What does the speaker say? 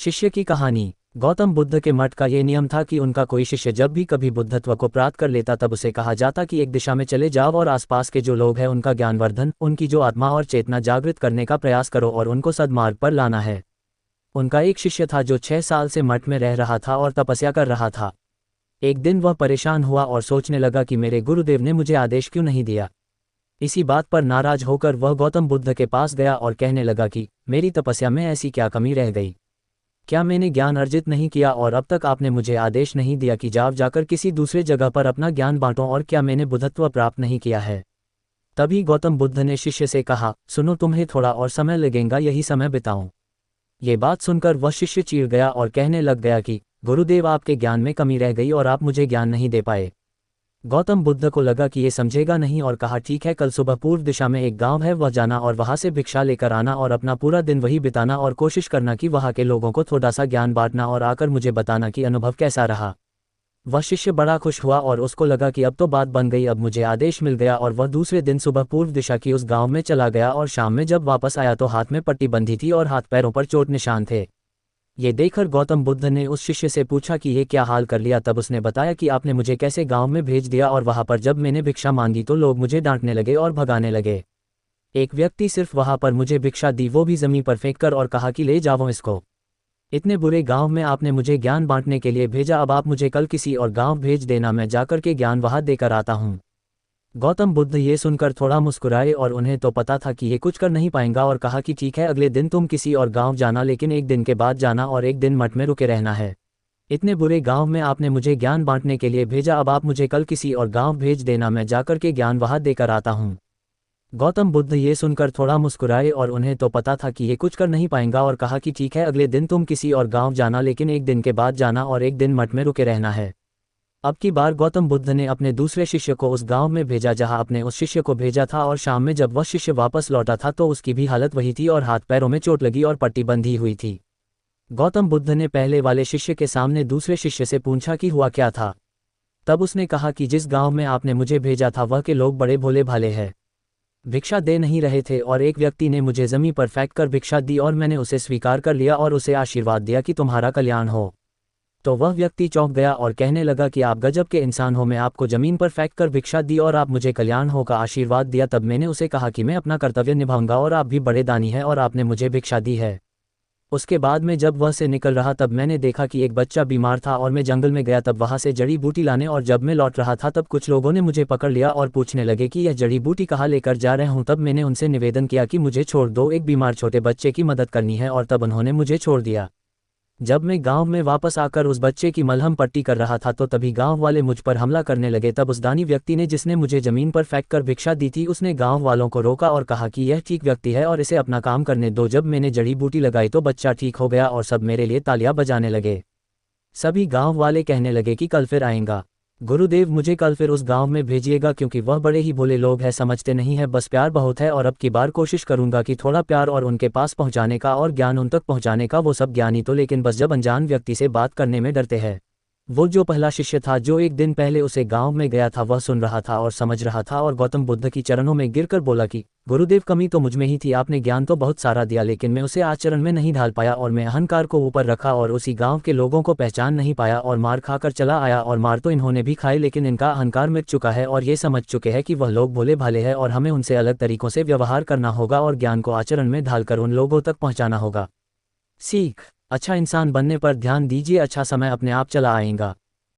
शिष्य की कहानी। गौतम बुद्ध के मठ का ये नियम था कि उनका कोई शिष्य जब भी कभी बुद्धत्व को प्राप्त कर लेता तब उसे कहा जाता कि एक दिशा में चले जाओ और आसपास के जो लोग हैं उनका ज्ञानवर्धन, उनकी जो आत्मा और चेतना जागृत करने का प्रयास करो और उनको सद्मार्ग पर लाना है। उनका एक शिष्य था जो 6 साल से मठ में रह रहा था और तपस्या कर रहा था। एक दिन वह परेशान हुआ और सोचने लगा कि मेरे गुरुदेव ने मुझे आदेश क्यों नहीं दिया। इसी बात पर नाराज होकर वह गौतम बुद्ध के पास गया और कहने लगा कि मेरी तपस्या में ऐसी क्या कमी रह गई, क्या मैंने ज्ञान अर्जित नहीं किया और अब तक आपने मुझे आदेश नहीं दिया कि जाकर किसी दूसरे जगह पर अपना ज्ञान बांटो, और क्या मैंने बुद्धत्व प्राप्त नहीं किया है। तभी गौतम बुद्ध ने शिष्य से कहा, सुनो, तुम्हें थोड़ा और समय लगेगा, यही समय बिताऊं। ये बात सुनकर वह शिष्य चीड़ गया और कहने लग गया कि गुरुदेव, आपके ज्ञान में कमी रह गई और आप मुझे ज्ञान नहीं दे पाए। गौतम बुद्ध को लगा कि ये समझेगा नहीं और कहा, ठीक है, कल सुबह पूर्व दिशा में एक गांव है, वह जाना और वहां से भिक्षा लेकर आना और अपना पूरा दिन वही बिताना और कोशिश करना कि वहां के लोगों को थोड़ा सा ज्ञान बांटना और आकर मुझे बताना कि अनुभव कैसा रहा। वह शिष्य बड़ा खुश हुआ और उसको लगा कि अब तो बात बन गई, अब मुझे आदेश मिल गया, और वह दूसरे दिन सुबह पूर्व दिशा की उस गाँव में चला गया और शाम में जब वापस आया तो हाथ में पट्टी बंधी थी और हाथ पैरों पर चोट निशान थे। ये देखकर गौतम बुद्ध ने उस शिष्य से पूछा कि ये क्या हाल कर लिया। तब उसने बताया कि आपने मुझे कैसे गांव में भेज दिया और वहां पर जब मैंने भिक्षा मांगी तो लोग मुझे डांटने लगे और भगाने लगे। एक व्यक्ति सिर्फ वहां पर मुझे भिक्षा दी, वो भी जमीन पर फेंक कर, और कहा कि ले जाओ इसको। इतने बुरे गांव में आपने मुझे ज्ञान बांटने के लिए भेजा, अब आप मुझे कल किसी और गाँव भेज देना, मैं जाकर के ज्ञान वहां देकर आता हूँ। गौतम बुद्ध ये सुनकर थोड़ा मुस्कुराए और उन्हें तो पता था कि ये कुछ कर नहीं पाएगा, और कहा कि ठीक है, अगले दिन तुम किसी और गांव जाना, लेकिन एक दिन के बाद जाना और एक दिन मठ में रुके रहना है। इतने बुरे गांव में आपने मुझे ज्ञान बांटने के लिए भेजा, अब आप मुझे कल किसी और गांव भेज देना, मैं जाकर के ज्ञान वहां देकर आता हूँ। गौतम बुद्ध ये सुनकर थोड़ा मुस्कुराए और उन्हें तो पता था कि ये कुछ कर नहीं पाएगा, और कहा कि ठीक है, अगले दिन तुम किसी और गाँव जाना, लेकिन एक दिन के बाद जाना और एक दिन मठ में रुके रहना है। अब की बार गौतम बुद्ध ने अपने दूसरे शिष्य को उस गांव में भेजा जहां आपने उस शिष्य को भेजा था, और शाम में जब वह शिष्य वापस लौटा था तो उसकी भी हालत वही थी और हाथ पैरों में चोट लगी और पट्टी बंधी हुई थी। गौतम बुद्ध ने पहले वाले शिष्य के सामने दूसरे शिष्य से पूछा कि हुआ क्या था। तब उसने कहा कि जिस गांव में आपने मुझे भेजा था वह के लोग बड़े भोले भाले हैं, भिक्षा दे नहीं रहे थे, और एक व्यक्ति ने मुझे जमीन पर फेंक कर भिक्षा दी और मैंने उसे स्वीकार कर लिया और उसे आशीर्वाद दिया कि तुम्हारा कल्याण हो। तो वह व्यक्ति चौंक गया और कहने लगा कि आप गजब के इंसान हो, मैं आपको जमीन पर फेंक कर भिक्षा दी और आप मुझे कल्याण हो का आशीर्वाद दिया। तब मैंने उसे कहा कि मैं अपना कर्तव्य निभाऊंगा और आप भी बड़े दानी हैं और आपने मुझे भिक्षा दी है। उसके बाद में जब वह से निकल रहा तब मैंने देखा कि एक बच्चा बीमार था और मैं जंगल में गया तब वहां से जड़ी बूटी लाने, और जब मैं लौट रहा था तब कुछ लोगों ने मुझे पकड़ लिया और पूछने लगे कि यह जड़ी बूटी कहाँ लेकर जा रहे हूँ। तब मैंने उनसे निवेदन किया कि मुझे छोड़ दो, एक बीमार छोटे बच्चे की मदद करनी है, और तब उन्होंने मुझे छोड़ दिया। जब मैं गांव में वापस आकर उस बच्चे की मलहम पट्टी कर रहा था तो तभी गांव वाले मुझ पर हमला करने लगे। तब उस दानी व्यक्ति ने जिसने मुझे जमीन पर फेंक कर भिक्षा दी थी उसने गांव वालों को रोका और कहा कि यह ठीक व्यक्ति है और इसे अपना काम करने दो। जब मैंने जड़ी बूटी लगाई तो बच्चा ठीक हो गया और सब मेरे लिए तालियां बजाने लगे। सभी गाँव वाले कहने लगे कि कल फिर आएगा गुरुदेव, मुझे कल फिर उस गांव में भेजिएगा, क्योंकि वह बड़े ही भोले लोग हैं, समझते नहीं है, बस प्यार बहुत है। और अब की बार कोशिश करूंगा कि थोड़ा प्यार और उनके पास पहुंचाने का और ज्ञान उन तक पहुंचाने का। वो सब ज्ञानी तो लेकिन बस जब अनजान व्यक्ति से बात करने में डरते हैं। वो जो पहला शिष्य था जो एक दिन पहले उसे गांव में गया था वह सुन रहा था और समझ रहा था और गौतम बुद्ध की चरणों में गिरकर बोला कि गुरुदेव, कमी तो मुझ में ही थी, आपने ज्ञान तो बहुत सारा दिया लेकिन मैं उसे आचरण में नहीं ढाल पाया और मैं अहंकार को ऊपर रखा और उसी गांव के लोगों को पहचान नहीं पाया और मार खाकर चला आया। और मार तो इन्होंने भी खाई लेकिन इनका अहंकार मिट चुका है और ये समझ चुके हैं कि वह लोग भोले भाले हैं और हमें उनसे अलग तरीकों से व्यवहार करना होगा और ज्ञान को आचरण में ढालकर उन लोगों तक पहुँचाना होगा। सीख, अच्छा इंसान बनने पर ध्यान दीजिए, अच्छा समय अपने आप चला आएगा।